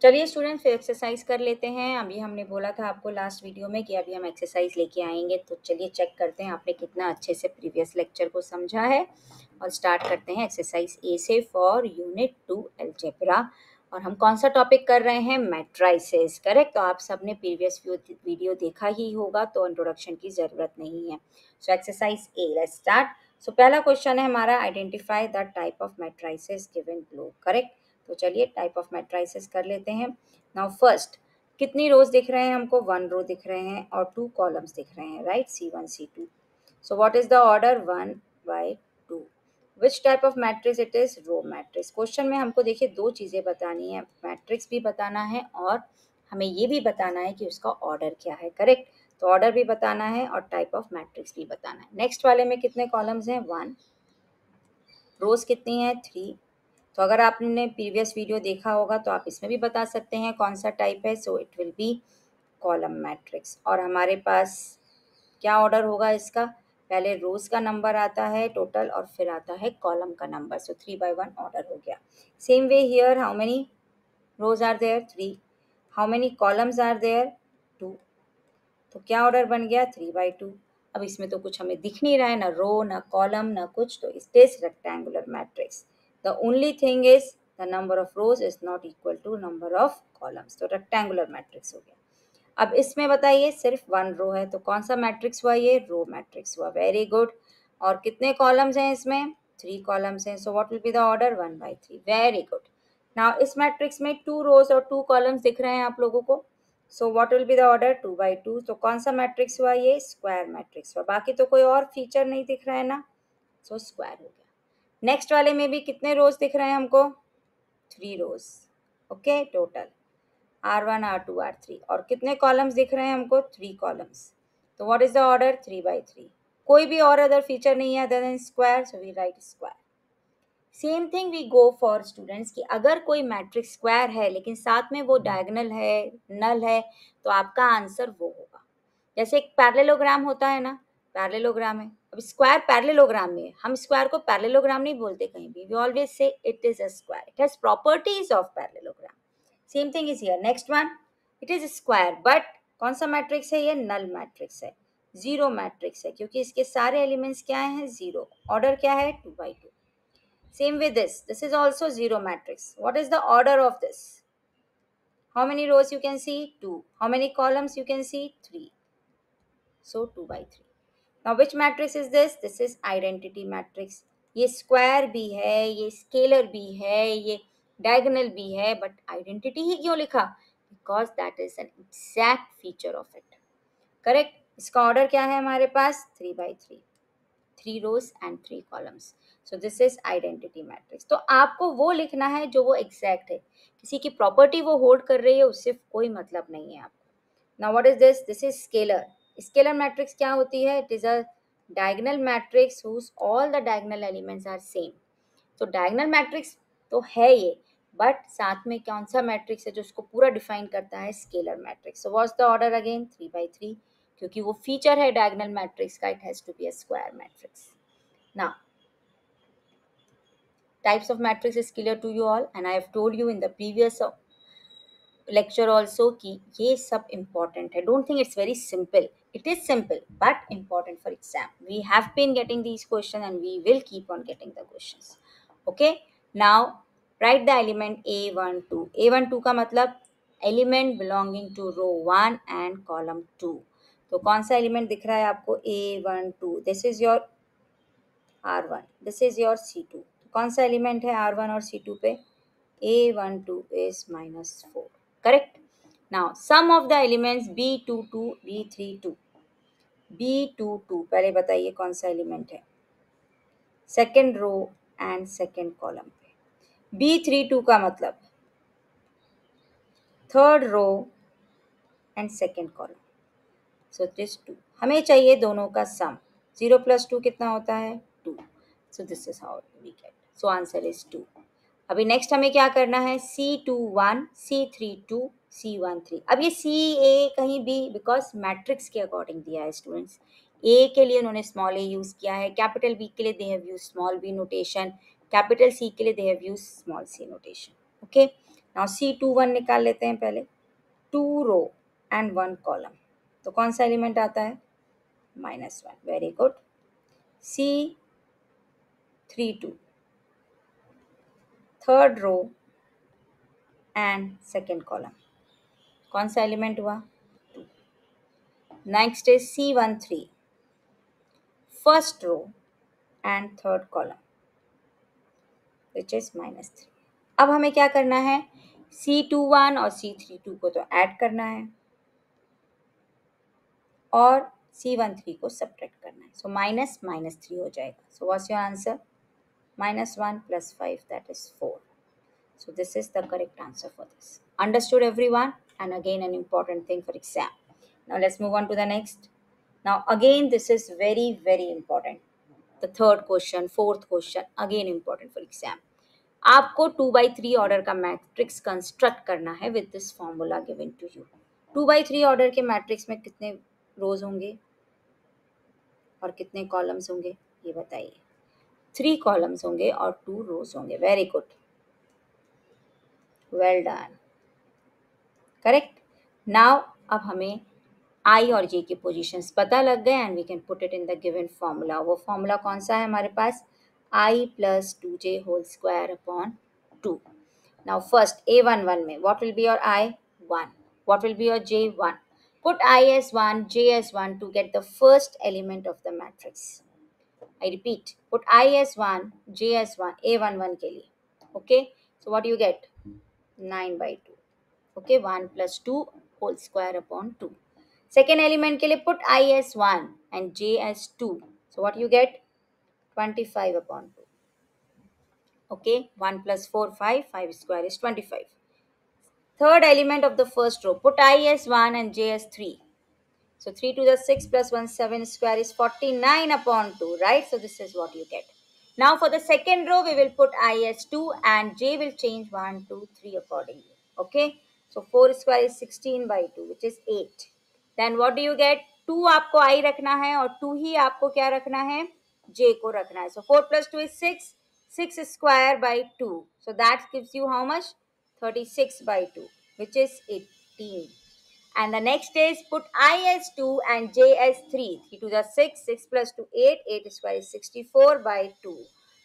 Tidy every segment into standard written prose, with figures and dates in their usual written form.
चलिए स्टूडेंट फिर एक्सरसाइज कर लेते हैं। अभी हमने बोला था आपको लास्ट वीडियो में कि अभी हम एक्सरसाइज लेके आएंगे, तो चलिए चेक करते हैं आपने कितना अच्छे से प्रीवियस लेक्चर को समझा है। और स्टार्ट करते हैं एक्सरसाइज ए से फॉर यूनिट 2 अलजेब्रा। और हम कौन सा टॉपिक कर रहे हैं? मैट्राइसेस। करेक्ट। तो आप सबने प्रीवियस वीडियो देखा ही होगा, तो इंट्रोडक्शन की ज़रूरत नहीं है। So exercise A, let's start. So पहला क्वेश्चन है हमारा, identify the type of matrices given below. Correct. तो चलिए टाइप ऑफ मैट्राइसेस कर लेते हैं। नाउ फर्स्ट, कितनी रोज दिख रहे हैं हमको? 1 रो दिख रहे हैं और 2 कॉलम्स दिख रहे हैं, right? C1 C2। So what is the order? 1/2। Which type of matrix it is? Row matrix. Question में हमको देखिए दो चीजें बतानी है, मैट्रिक्स भी बताना है और हमें ये भी बताना है कि उसका ऑर्डर क्या है। करेक्ट। तो ऑर्डर भी बताना है और टाइप ऑफ मैट्रिक्स भी बताना है। नेक्स्ट वाले में कितने कॉलम्स हैं? 1। रोज कितनी है? 3। तो अगर आपने प्रीवियस वीडियो देखा होगा तो आप इसमें भी बता सकते हैं कौन सा टाइप है। So it will be column matrix. और हमारे पास क्या ऑर्डर होगा इसका? पहले रोज का नंबर आता है टोटल और फिर आता है कॉलम का नंबर। सो 3/1 ऑर्डर हो गया। Same way here, how many rows are there? 3। How many columns are there? 2। तो क्या ऑर्डर बन गया? 3/2। अब इसमें तो कुछ हमें दिख नहीं रहा है, ना रो ना कॉलम ना कुछ, तो it is rectangular matrix. The only thing is the number of rows is not equal to number of columns, तो रेक्टेंगुलर मैट्रिक्स हो गया। अब इसमें बताइए सिर्फ 1 रो है, तो कौन सा मैट्रिक्स हुआ? ये रो मैट्रिक्स हुआ। Very good. और कितने कॉलम्स हैं इसमें? 3 कॉलम्स हैं। So what will be the order? 1/3। Very good. Now इस मैट्रिक्स में 2 रोज और 2 कॉलम्स दिख रहे हैं आप लोगों को। So what will be the order? 2/2। तो कौन सा मैट्रिक्स हुआ? ये स्क्वायर मैट्रिक्स हुआ। बाकी तो कोई और फीचर नहीं दिख रहा है ना, सो स्क्वायर हो गया। नेक्स्ट वाले में भी कितने रोज दिख रहे हैं हमको? 3 रोज। Okay, total R1 R2 R3। और कितने कॉलम्स दिख रहे हैं हमको? 3 कॉलम्स। तो व्हाट इज द ऑर्डर? 3/3। कोई भी और अदर फीचर नहीं है other than square, so we write square. Same thing we go for students कि अगर कोई मैट्रिक्स स्क्वायर है लेकिन साथ में वो डायगोनल है, नल है, तो आपका आंसर वो होगा। जैसे एक पैरेललोग्राम होता है ना, पैरेललोग्राम है। अब स्क्वायर पैरेललोग्राम में है, हम स्क्वायर को पैरेललोग्राम नहीं बोलते कहीं भी, we always say it is a square, it has properties of parallelogram. Same thing is here. Next one, it is square but कौन सा मैट्रिक्स है? ये नल मैट्रिक्स है, जीरो मैट्रिक्स है, क्योंकि इसके सारे एलिमेंट्स क्या हैं? जीरो। ऑर्डर क्या है? 2/2। Same with this. This is also zero matrix. What is the order of this? How many rows you can see? 2. How many columns you can see? 3. So 2/3. Now which matrix is this? This is identity matrix. ये square भी है, ये scalar भी है, ये diagonal भी है, but identity ही क्यों लिखा? Because that is an exact feature of it. Correct. इसका ऑर्डर क्या है हमारे पास? 3/3। 3 rows and 3 columns. So this is identity matrix. तो आपको वो लिखना है जो वो एग्जैक्ट है, किसी की प्रॉपर्टी वो होल्ड कर रही है उससे कोई मतलब नहीं है आपको। Now what is this? This is scalar. Scalar matrix क्या होती है? It is a diagonal matrix whose all the diagonal elements are same. तो डायगोनल मैट्रिक्स तो है ये, बट साथ में कौन सा मैट्रिक्स है जो उसको पूरा डिफाइन करता है? Scalar matrix. So what's the order again? 3/3, क्योंकि वो फीचर है डायगोनल मैट्रिक्स का, it has to be a square matrix. Now types of matrix is clear to you all, and I have told you in the previous lecture also कि ये सब important है. Don't think it's very simple. It is simple but important for exam. We have been getting these questions and we will keep on getting the questions. Okay, now write the element A12. A12 का मतलब element belonging to row 1 and column 2. तो कौन सा element दिख रहा है आपको? A12. This is your R1, this is your C2. कौन सा एलिमेंट है R1 और C2 पे? A12 is -4. Correct. Now sum of the elements B22, B32. B22 पहले बताइए कौन सा एलिमेंट है? Second row and second column पे। B32 का मतलब third row and second column. So this 2 हमें चाहिए दोनों का सम। 0 + 2 कितना होता है? 2. So this is how we get. So answer is 2। अभी नेक्स्ट हमें क्या करना है? C21, C32, C13। अब ये CA कहीं भी बिकॉज मैट्रिक्स के अकॉर्डिंग दिया है स्टूडेंट्स। ए के लिए उन्होंने स्मॉल ए यूज़ किया है, कैपिटल बी के लिए they have use small B notation, capital C के लिए they have use small C notation. Okay, now C21 निकाल लेते हैं पहले, 2 रो एंड 1 कॉलम, तो कौन सा एलिमेंट आता है? -1, very good. C32, third row and second column, कौन सा एलिमेंट हुआ? 2। Next is C13, first row and third column which is -3। अब हमें क्या करना है? C21 और C32 को तो ऐड करना है और C13 को सब्ट्रैक्ट करना है, सो माइनस -3 हो जाएगा। So what's your answer? -1 + 5, that is 4. So this is the correct answer for this. Understood everyone? And again an important thing for exam. Now let's move on to the next. Now again this is very very important. The third question, fourth question, again important for exam. आपको 2/3 order का matrix construct करना है with this formula given to you. 2/3 order के matrix में कितने रोज होंगे और कितने कॉलम्स होंगे, ये बताइए। 3 कॉलम्स होंगे और 2 रोज होंगे। Very good, well done, correct. Now अब हमें आई और जे की पोजीशंस पता लग गए and we can put it in the given formula. वो फॉर्मूला कौन सा है हमारे पास? I + 2j whole square upon 2। Now first A11 में what will be your I? 1. What will be your J? 1. Put I as 1, J as 1 to get the first element of the matrix. I repeat, put I as 1, J as 1, A11 के लिए। Okay, so what do you get? 9/2. Okay, 1 + 2 whole square upon 2. Second element के लिए put I as 1 and J as 2. So what you get? 25/2. Okay, 1 + 4, 5. 5 square is 25. Third element of the first row, put I as 1 and J as 3. So 3 to the 6 plus 1, 7 square is 49/2, right? So this is what you get. Now for the second row, we will put I as 2 and J will change 1, 2, 3 accordingly. Okay, so 4 square is 16/2, which is 8. Then what do you get? 2 आपको I रखना है और 2 ही आपको क्या रखना है? J को रखना है. So 4 + 2 is 6. 6 square by 2. So that gives you how much? 36/2, which is 18. And the next is put I as 2 and J as 3. 3 to the 6, 6 plus 2, 8. 8 square is 64/2.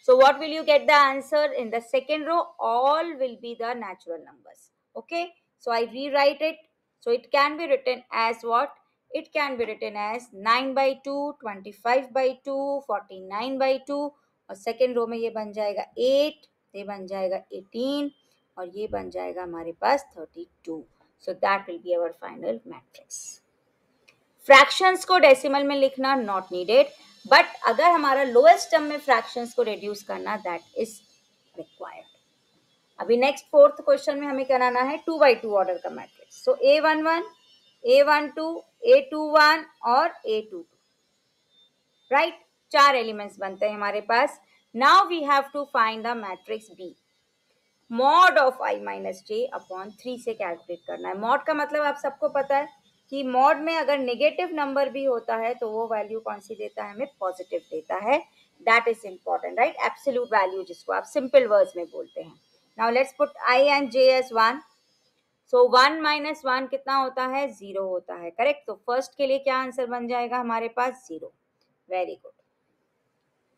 So what will you get the answer? In the second row, all will be the natural numbers. Okay. So I rewrite it. So it can be written as what? It can be written as 9/2, 25/2, 49/2. और second row में ये बन जाएगा 8, ये बन जाएगा 18 और ये बन जाएगा हमारे पास 32. So that will be our final matrix. Fractions को डेसिमल में लिखना नॉट नीडेड, बट अगर हमारा लोएस्ट टर्म में फ्रैक्शंस को रिड्यूस करना दैट इज रिक्वायर्ड. अभी नेक्स्ट फोर्थ क्वेश्चन में हमें कराना है 2/2 ऑर्डर का मैट्रिक्स. सो A11, A12, A21 और A22, राइट? 4 एलिमेंट्स बनते हैं हमारे पास. Now we have to find the matrix B. Mod of I - J upon 3 से कैलकुलेट करना है. मॉड का मतलब आप सबको पता है कि मॉड में अगर नेगेटिव नंबर भी होता है तो वो वैल्यू कौन सी देता है? हमें पॉजिटिव देता है. That is important, right? Absolute value जिसको आप सिंपल वर्ड्स में बोलते हैं. Now let's put I and J as 1. सो 1 - 1 कितना होता है? 0 होता है, करेक्ट? तो फर्स्ट के लिए क्या आंसर बन जाएगा हमारे पास? 0. Very good.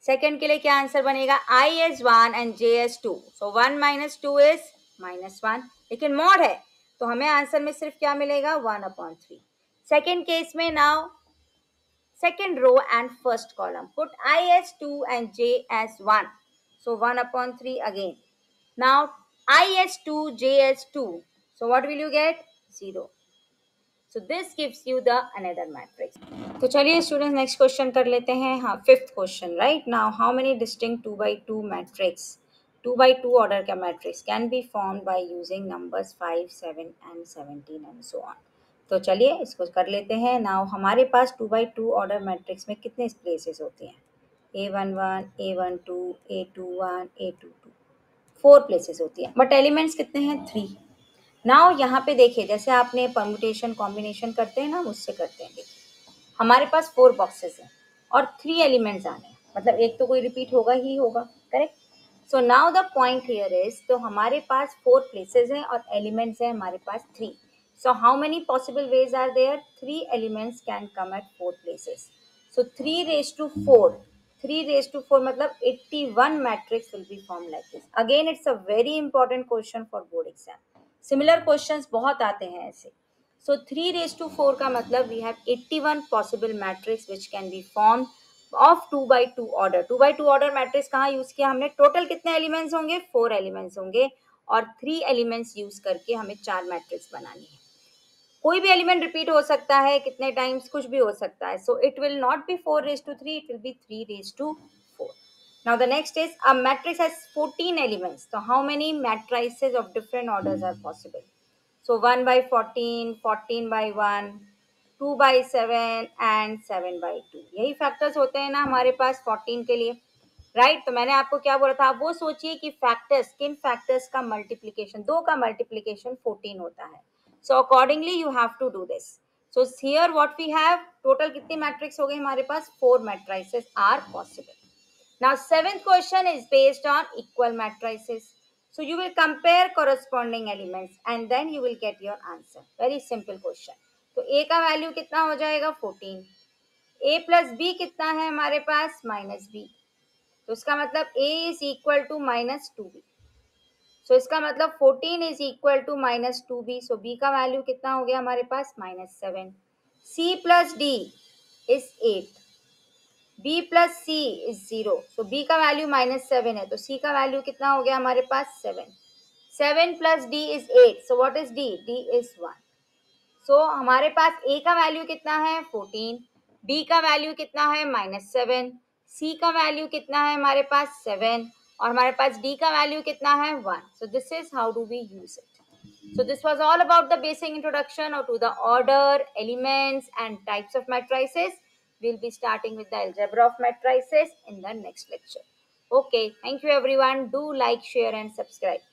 सेकेंड के लिए क्या आंसर बनेगा? I as 1 and J as 2. So 1 - 2 is -1. लेकिन मॉड है तो हमें आंसर में सिर्फ क्या मिलेगा? 1/3. सेकेंड केस में now second row and first column. Put I as 2 and J as 1. So 1/3 again. Now I as 2, J as 2. So what will you get? 0. So this gives you the another matrix. तो चलिए students next question कर लेते हैं. हाँ, fifth question, right? Now how many distinct 2/2 matrix, 2/2 order का matrix can be formed by using numbers 5, 7 and 17 and so on. तो चलिए इसको कर लेते हैं. नाउ हमारे पास 2/2 ऑर्डर मैट्रिक्स में कितने प्लेसेस होती हैं? A11, A12, A21, A22, 4 places होती हैं. बट एलिमेंट्स कितने हैं? 3. नाउ यहाँ पे देखिए, जैसे आपने परम्यूटेशन कॉम्बिनेशन करते हैं ना, उससे करते हैं. देखिए हमारे पास 4 बॉक्सेस हैं और 3 एलिमेंट्स आने हैं, मतलब एक तो कोई रिपीट होगा ही होगा, correct? So now the point here is, तो हमारे पास 4 प्लेसेस हैं और एलिमेंट्स हैं हमारे पास 3. So how many possible ways are there? 3 elements can come at 4 places. So 3 raised to 4, 3 raised to 4 मतलब 81 matrix will be formed like this. Again it's a very important question for board exam. Similar questions बहुत आते हैं ऐसे. So 3 raised to 4 का मतलब we have 81 possible matrix which can be formed of 2 by 2 order. 2 by 2 order matrix कहाँ use किया हमने? Total कितने एलिमेंट्स होंगे? 4 एलिमेंट्स होंगे और 3 एलिमेंट्स यूज करके हमें 4 मैट्रिक्स बनानी है. कोई भी एलिमेंट रिपीट हो सकता है कितने टाइम्स, कुछ भी हो सकता है. So it will not be 4 raised to 3, it will be 3 raised to 4. Now the next is a matrix has 14 elements. So how many matrices of different orders are possible? So 1 by 14, 14 by 1, 2 by 7 and 7 by 2. यही factors होते हैं ना हमारे पास 14 के लिए, right. तो मैंने आपको क्या बोला था, आप वो सोचिए कि फैक्टर्स, किन फैक्टर्स का मल्टीप्लीकेशन, 2 का मल्टीप्लीकेशन 14 होता है. So accordingly you have to do this. So here what we have, total कितनी मैट्रिक्स हो गई हमारे पास? 4 matrices are possible. Now seventh question is based on equal matrices. So you will compare corresponding elements and then you will get your answer. Very simple question. तो a का value कितना हो जाएगा? 14. a प्लस b कितना है हमारे पास? Minus b. तो इसका मतलब a is equal to minus 2b. So इसका मतलब 14 is equal to minus 2b. So b का वैल्यू कितना हो गया हमारे पास? Minus 7. c plus d is 8. b plus C is 0. So b का वैल्यू माइनस 7 है, तो c का वैल्यू कितना हो गया हमारे पास? 7. 7 plus d is 8. So what is d? d is 1. सो हमारे पास a का वैल्यू कितना है? 14. b का वैल्यू कितना है? माइनस 7. c का वैल्यू कितना है हमारे पास? 7. और हमारे पास d का वैल्यू कितना है? 1. So this is how do we use it. So this was all about the basic introduction or to the order, elements and types of matrices. We'll be starting with the algebra of matrices in the next lecture. Okay, thank you everyone. Do like, share and subscribe.